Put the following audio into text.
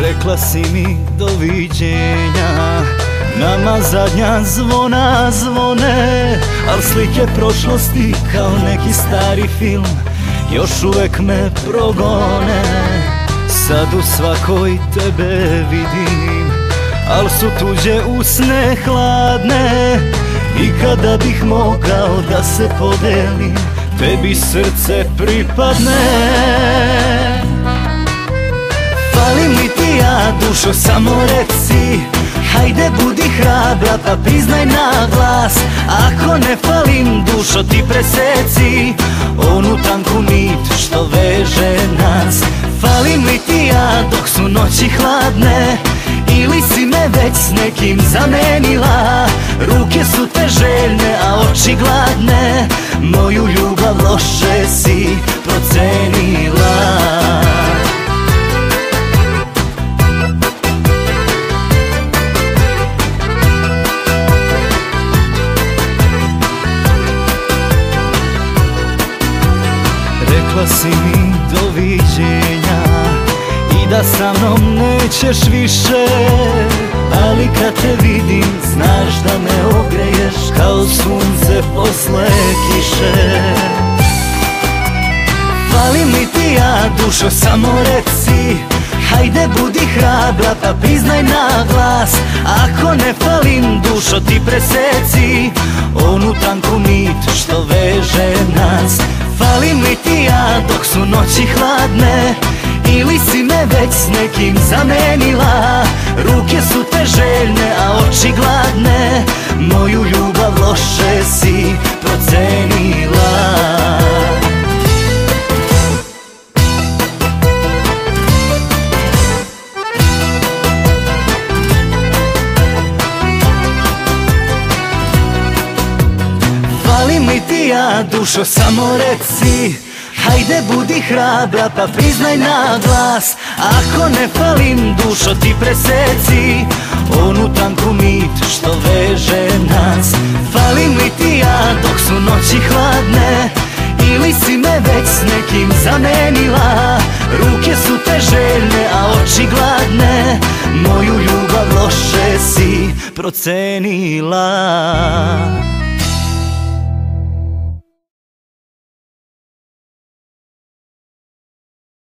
Rekla si mi doviđenja, nama zadnja zvona zvone, al slike prošlosti kao neki stari film još uvek me progone. Sad u svakoj tebe vidim, al su tuđe usne hladne, i kada bih mogao da se podelim, tebi srce pripadne. Falim li ti ja, dušo, samo reci, hajde budi hrabra pa priznaj na glas. Ako ne falim, dušo, ti preseci onu tanku nit što veže nas. Falim li ti ja dok su noći hladne, ili si me već s nekim zamenila? Ruke su te željne, a oči gladne, moju ljubav loše si procenila. Rekla si mi doviđenja i da sa mnom nećeš više, ali kad te vidim znaš da me ogreješ kao sunce posle kiše. Falim li ti ja, dušo, samo reci, hajde budi hrabra pa priznaj na glas. Ako ne falim, dušo, ti preseci onu tanku nit što veže nas. Falim li ti ja dok su noći hladne, ili si me već s nekim zamenila? Ruke su te željne, a oči gladne, moju ljubav loše si procenila. Falim li ti ja, dušo, samo reci, hajde budi hrabra pa priznaj na glas. Ako ne falim, dušo, ti preseci onu tanku nit što veže nas. Falim li ti ja dok su noći hladne, ili si me već s nekim zamenila? Ruke su te željne, a oči gladne, moju ljubav loše si procenila.